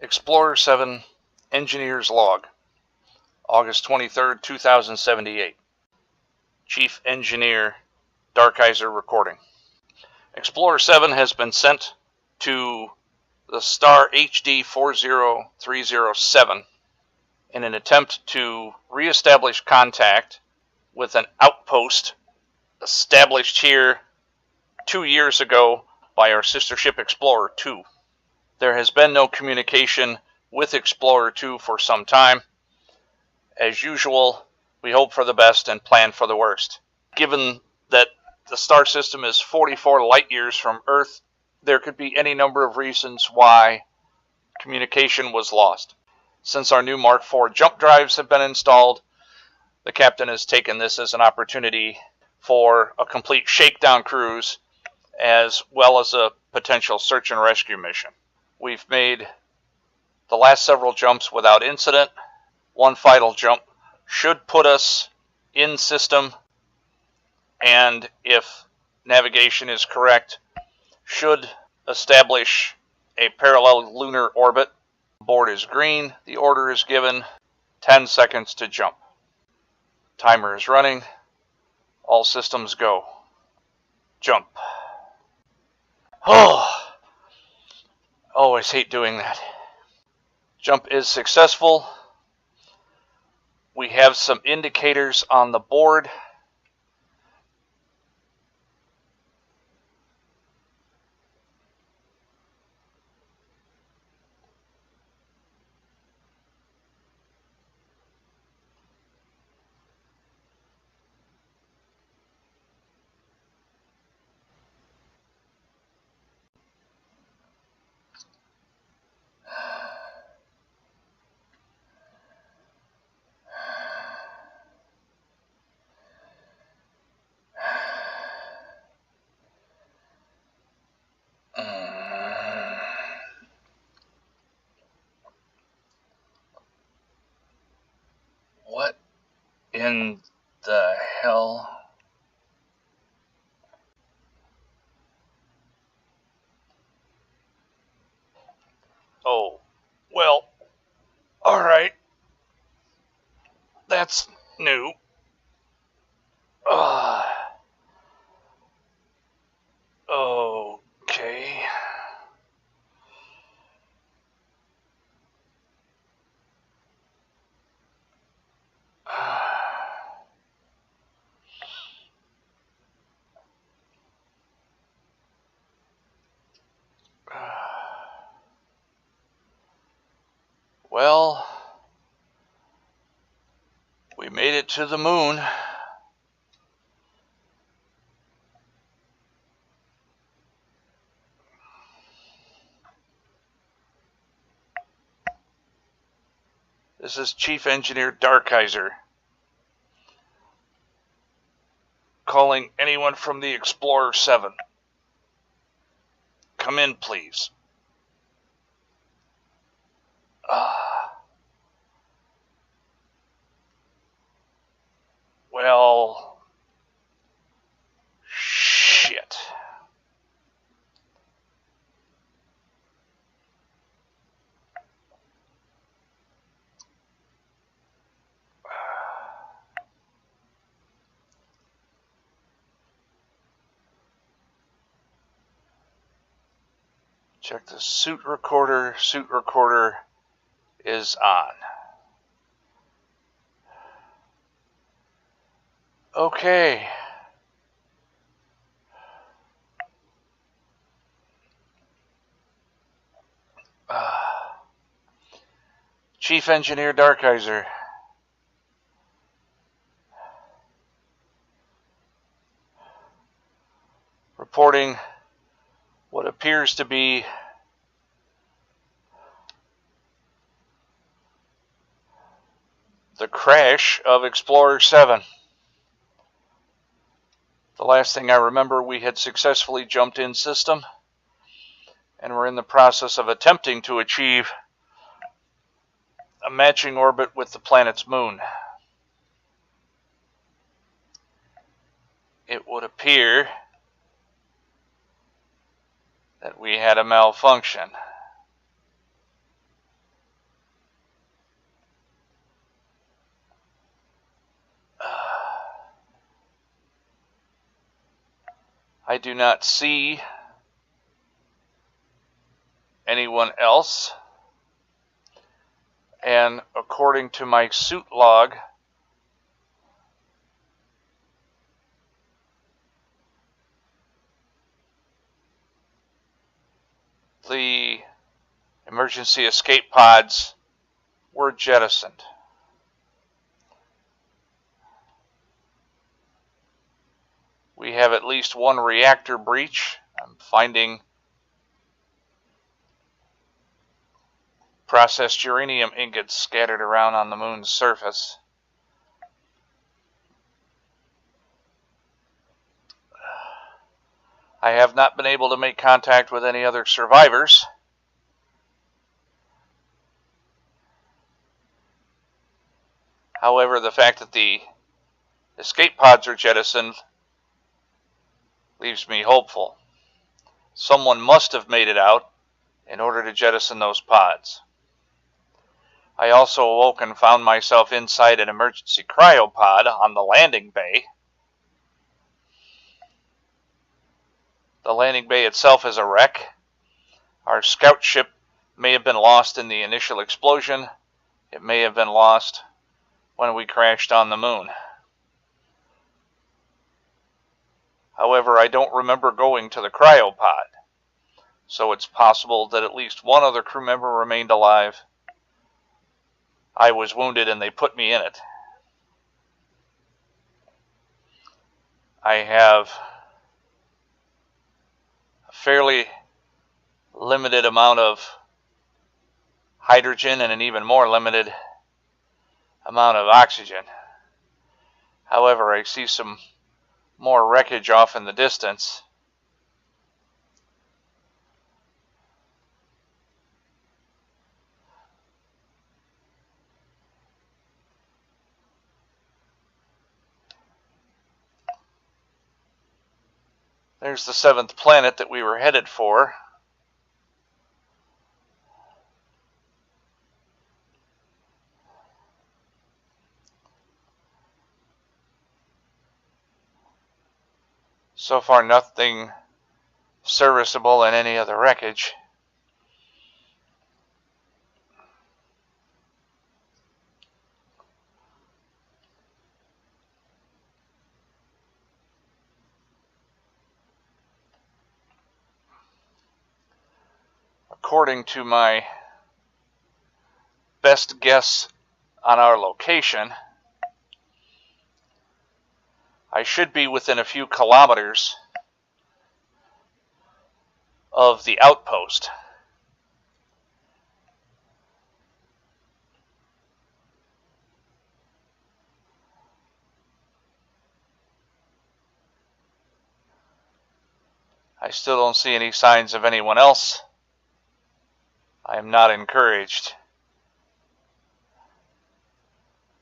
Explorer 7 Engineer's Log, August 23rd, 2078. Chief Engineer Darkizer recording. Explorer 7 has been sent to the star HD 40307 in an attempt to reestablish contact with an outpost established here 2 years ago by our sister ship Explorer 2. There has been no communication with Explorer 2 for some time. As usual, we hope for the best and plan for the worst. Given that the star system is 44 light years from Earth, there could be any number of reasons why communication was lost. Since our new Mark IV jump drives have been installed, the captain has taken this as an opportunity for a complete shakedown cruise as well as a potential search and rescue mission. We've made the last several jumps without incident. One final jump should put us in system, and if navigation is correct, should establish a parallel lunar orbit. The board is green. The order is given. 10 seconds to jump. Timer is running. All systems go. Jump. Oh, always hate doing that. Jump is successful. We have some indicators on the board. What in the hell? Oh, well, alright. That's new. Okay. Well, we made it to the moon. This is Chief Engineer Darkizer calling anyone from the Explorer 7. Come in, please. Well, shit. Check the suit recorder. Suit recorder is on. Okay. Chief Engineer Darkizer. Reporting what appears to be the crash of Explorer 7. The last thing I remember, we had successfully jumped in system and we're in the process of attempting to achieve a matching orbit with the planet's moon. It would appear that we had a malfunction. I do not see anyone else, and according to my suit log, the emergency escape pods were jettisoned. We have at least one reactor breach. I'm finding processed uranium ingots scattered around on the moon's surface. I have not been able to make contact with any other survivors. However, the fact that the escape pods are jettisoned leaves me hopeful. Someone must have made it out in order to jettison those pods. I also awoke and found myself inside an emergency cryopod on the landing bay. The landing bay itself is a wreck. Our scout ship may have been lost in the initial explosion. It may have been lost when we crashed on the moon. However, I don't remember going to the cryopod, so it's possible that at least one other crew member remained alive. I was wounded and they put me in it. I have a fairly limited amount of hydrogen and an even more limited amount of oxygen. However, I see some more wreckage off in the distance. There's the 7th planet that we were headed for. So far, nothing serviceable in any other wreckage. According to my best guess on our location, I should be within a few kilometers of the outpost. I still don't see any signs of anyone else. I am not encouraged.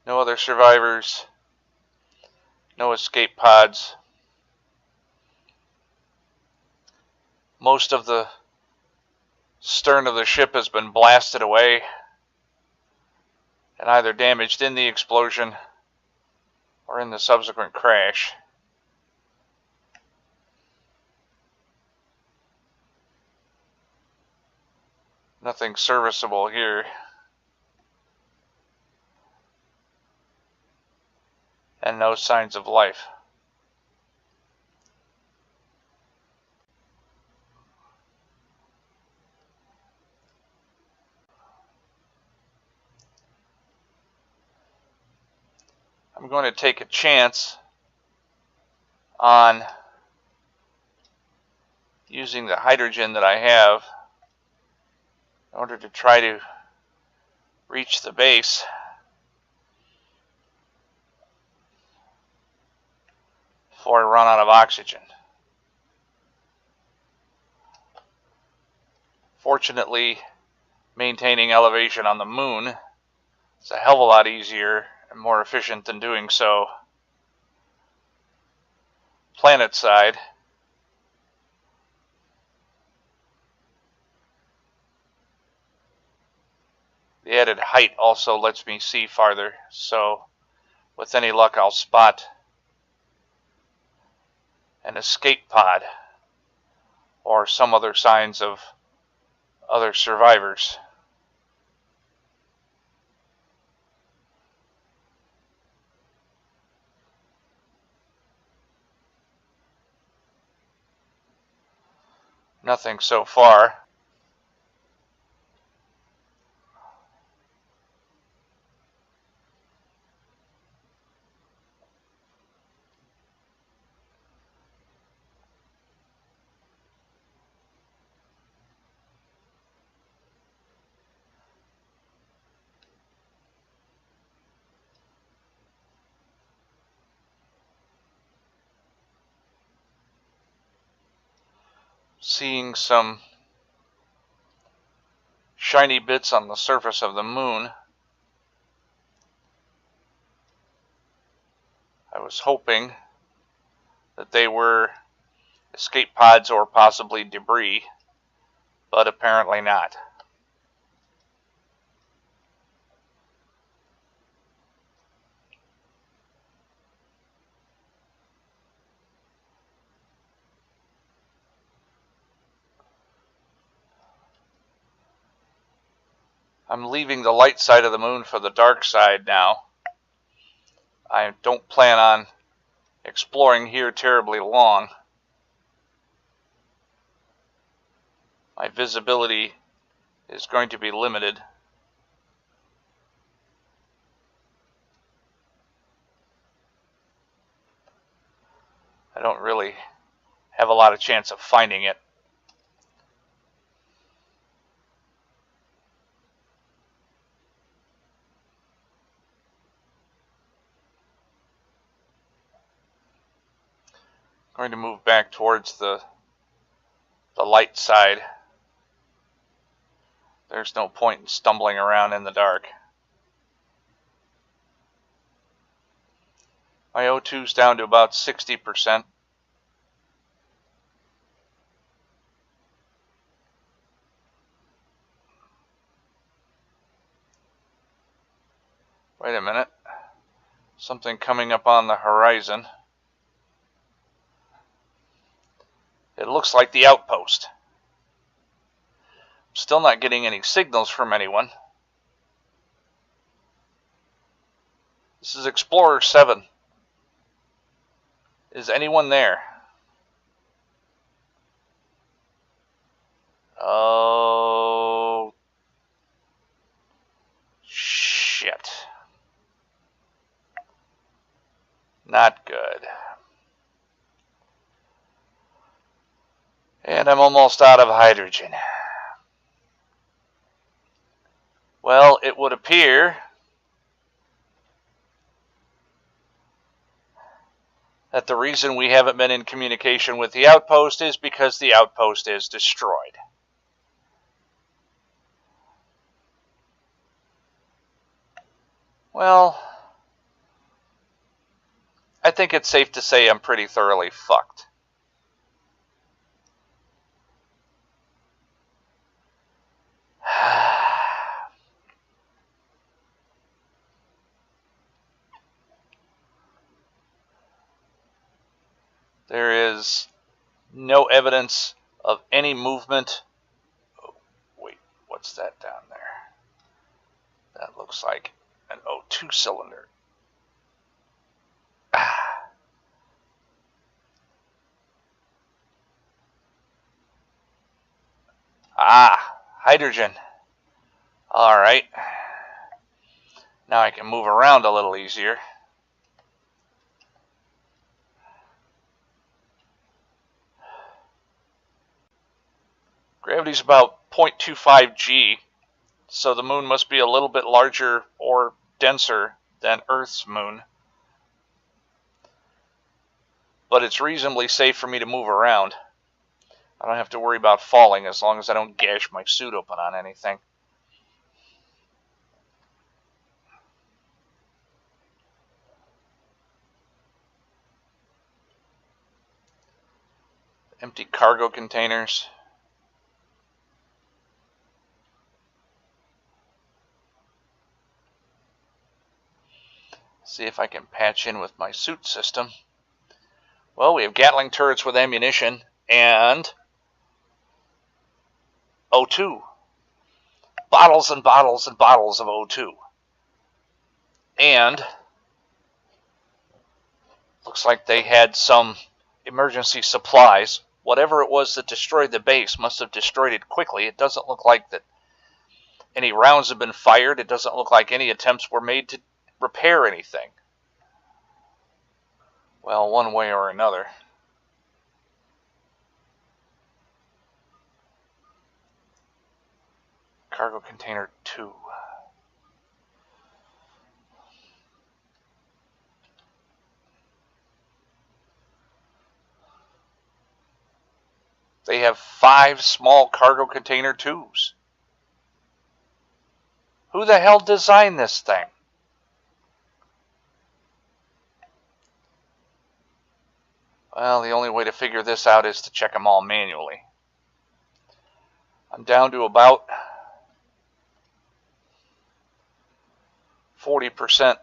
No other survivors. No escape pods. Most of the stern of the ship has been blasted away and either damaged in the explosion or in the subsequent crash. Nothing serviceable here. And no signs of life. I'm going to take a chance on using the hydrogen that I have in order to try to reach the base. Before I run out of oxygen. Fortunately, maintaining elevation on the moon is a hell of a lot easier and more efficient than doing so planet side. The added height also lets me see farther, so with any luck I'll spot an escape pod or some other signs of other survivors. Nothing so far. Seeing some shiny bits on the surface of the moon. I was hoping that they were escape pods or possibly debris, but apparently not. I'm leaving the light side of the moon for the dark side now. I don't plan on exploring here terribly long. My visibility is going to be limited. I don't really have a lot of chance of finding it. I'm going to move back towards the light side. There's no point in stumbling around in the dark. My O2's down to about 60%. Wait a minute. Something coming up on the horizon. It looks like the outpost. I'm still not getting any signals from anyone. This is Explorer 7. Is anyone there? Oh, shit. Not good. And I'm almost out of hydrogen. Well, it would appear that the reason we haven't been in communication with the outpost is because the outpost is destroyed. Well, I think it's safe to say I'm pretty thoroughly fucked. There is no evidence of any movement. Oh, wait, what's that down there? That looks like an O2 cylinder. Hydrogen. Alright. Now I can move around a little easier. Gravity's about 0.25 g, so the moon must be a little bit larger or denser than Earth's moon. But it's reasonably safe for me to move around. I don't have to worry about falling as long as I don't gash my suit open on anything. Empty cargo containers. See if I can patch in with my suit system. Well, we have Gatling turrets with ammunition and O2. Bottles and bottles and bottles of O2. And looks like they had some emergency supplies. Whatever it was that destroyed the base must have destroyed it quickly. It doesn't look like that any rounds have been fired. It doesn't look like any attempts were made to repair anything. Well, one way or another. Cargo container 2. They have 5 small cargo container 2s. Who the hell designed this thing? Well, the only way to figure this out is to check them all manually. I'm down to about 40%.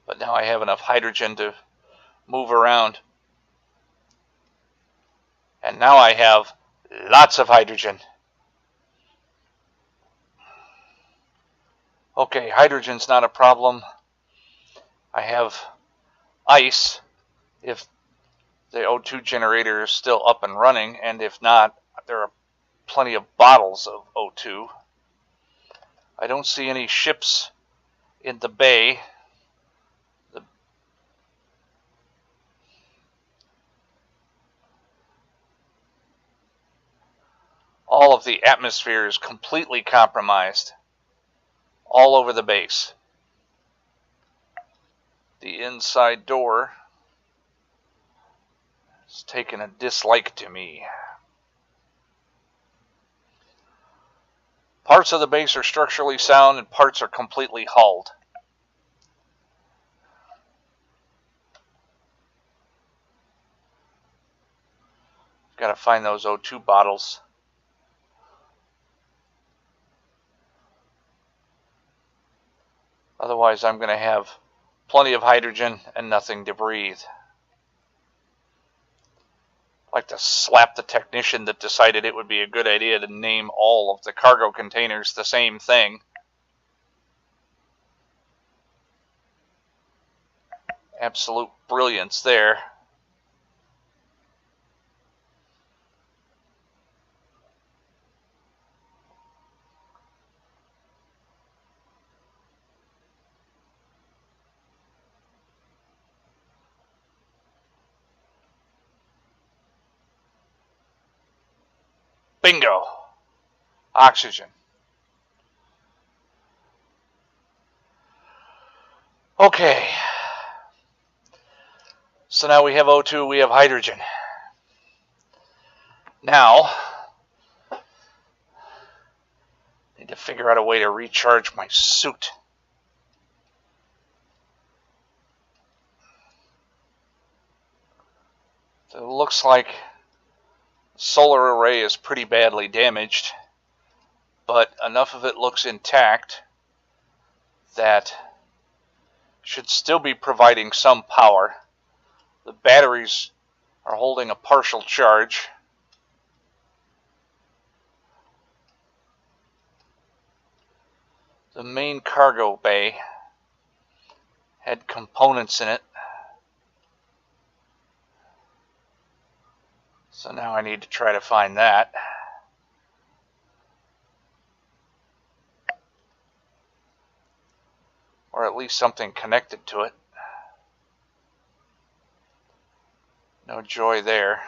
But now I have enough hydrogen to move around. And now I have lots of hydrogen. Okay, hydrogen's not a problem. I have ice if the O2 generator is still up and running, and if not, there are plenty of bottles of O2. I don't see any ships in the bay. All of the atmosphere is completely compromised all over the base. The inside door has taken a dislike to me. Parts of the base are structurally sound and parts are completely hulled. Got to find those O2 bottles. Otherwise, I'm going to have plenty of hydrogen and nothing to breathe. I'd like to slap the technician that decided it would be a good idea to name all of the cargo containers the same thing. Absolute brilliance there. Bingo! Oxygen. Okay. So now we have O2, we have hydrogen. Now, I need to figure out a way to recharge my suit. It looks like the solar array is pretty badly damaged, but enough of it looks intact that should still be providing some power. The batteries are holding a partial charge. The main cargo bay had components in it. So now I need to try to find that. Or at least something connected to it. No joy there.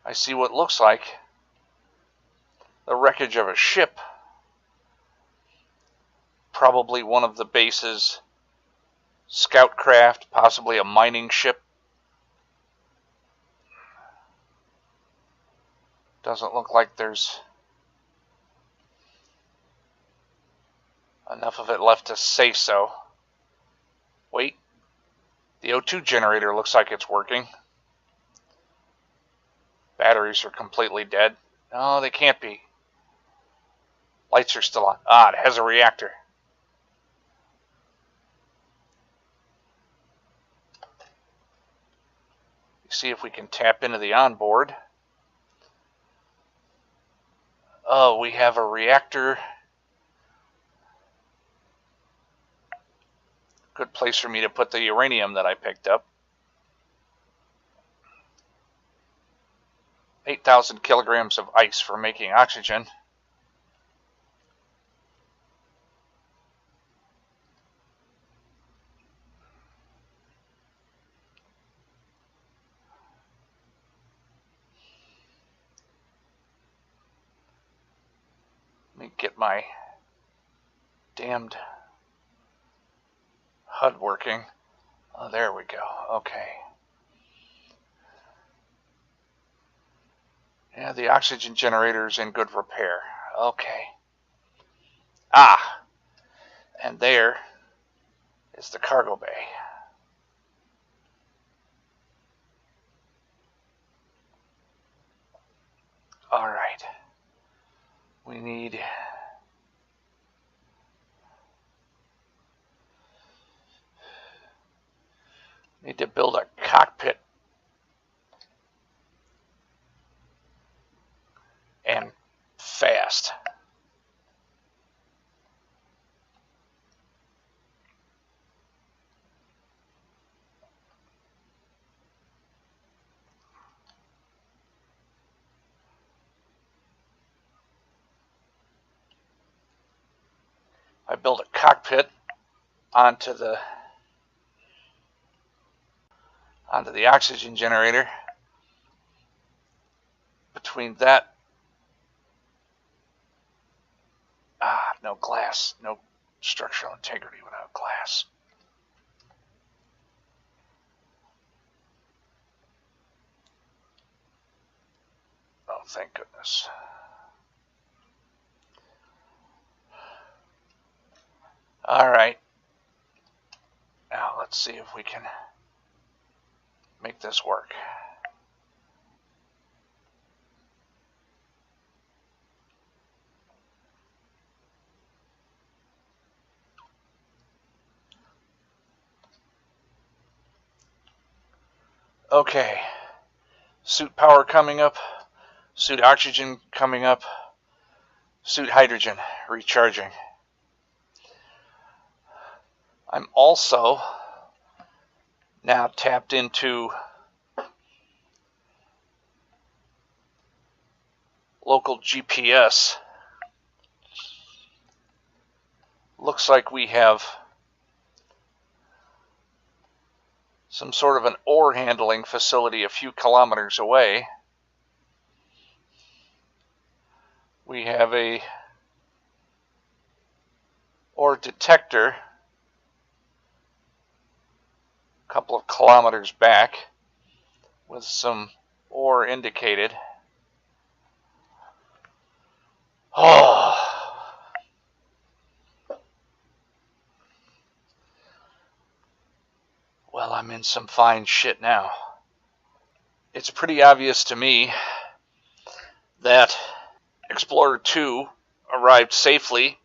I see what looks like the wreckage of a ship. Probably one of the base's scout craft, possibly a mining ship. Doesn't look like there's enough of it left to say so. Wait, the O2 generator looks like it's working. Batteries are completely dead. No, they can't be. Lights are still on. Ah, it has a reactor. See if we can tap into the onboard. Oh, we have a reactor. Good place for me to put the uranium that I picked up. 8,000 kilograms of ice for making oxygen. Let me get my damned HUD working. Oh, there we go. Okay. Yeah, the oxygen generator is in good repair. Okay. Ah, and there is the cargo bay. All right. We need to build a cockpit and fast. I built a cockpit onto the oxygen generator. Between that, no glass, no structural integrity without glass. Oh, thank goodness. All right. Now let's see if we can make this work. Okay. Suit power coming up. Suit oxygen coming up. Suit hydrogen recharging. I'm also now tapped into local GPS. Looks like we have some sort of an ore handling facility a few kilometers away. We have a ore detector a couple of kilometers back with some ore indicated. Oh. Well, I'm in some fine shit now. It's pretty obvious to me that Explorer 2 arrived safely.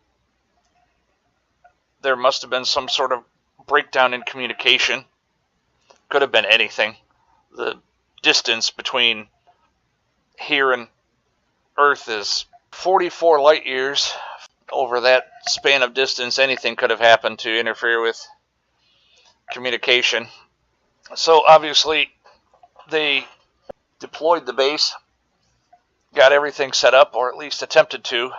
There must have been some sort of breakdown in communication. Could have been anything. The distance between here and Earth is 44 light years. Over that span of distance, anything could have happened to interfere with communication. So obviously they deployed the base, got everything set up, or at least attempted to,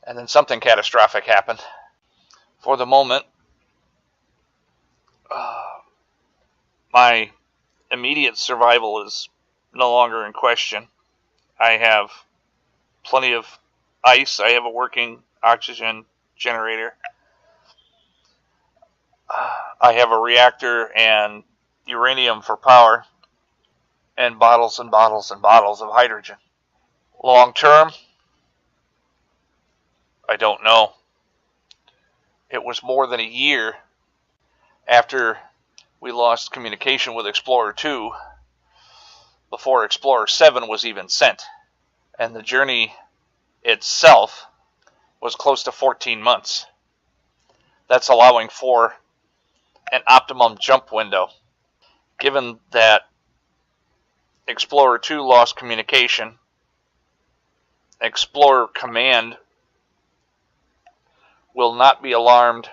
and then something catastrophic happened. For the moment, my immediate survival is no longer in question. I have plenty of ice. I have a working oxygen generator. I have a reactor and uranium for power, and bottles and bottles and bottles of hydrogen. Long term, I don't know. It was more than a year after we lost communication with Explorer 2 before Explorer 7 was even sent. And the journey itself was close to 14 months. That's allowing for an optimum jump window. Given that Explorer 2 lost communication, Explorer Command will not be alarmed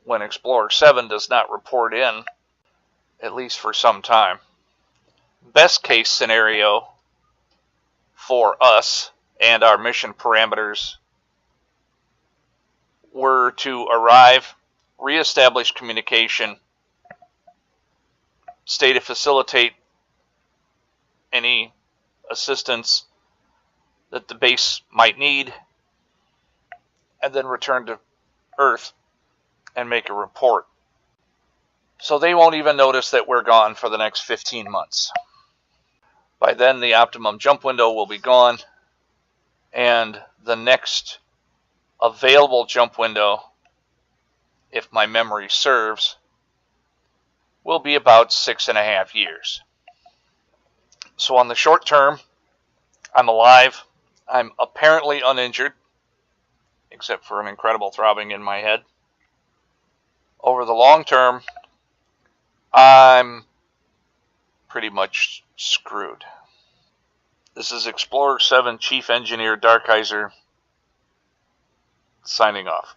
when Explorer 7 does not report in, at least for some time. Best case scenario for us and our mission parameters were to arrive, reestablish communication, stay to facilitate any assistance that the base might need, and then return to Earth and make a report. So they won't even notice that we're gone for the next 15 months. By then, the optimum jump window will be gone, and the next available jump window, if my memory serves, will be about 6.5 years. So on the short term, I'm alive. I'm apparently uninjured, except for an incredible throbbing in my head. Over the long term, I'm pretty much screwed. This is Explorer 7 Chief Engineer Darkhizer signing off.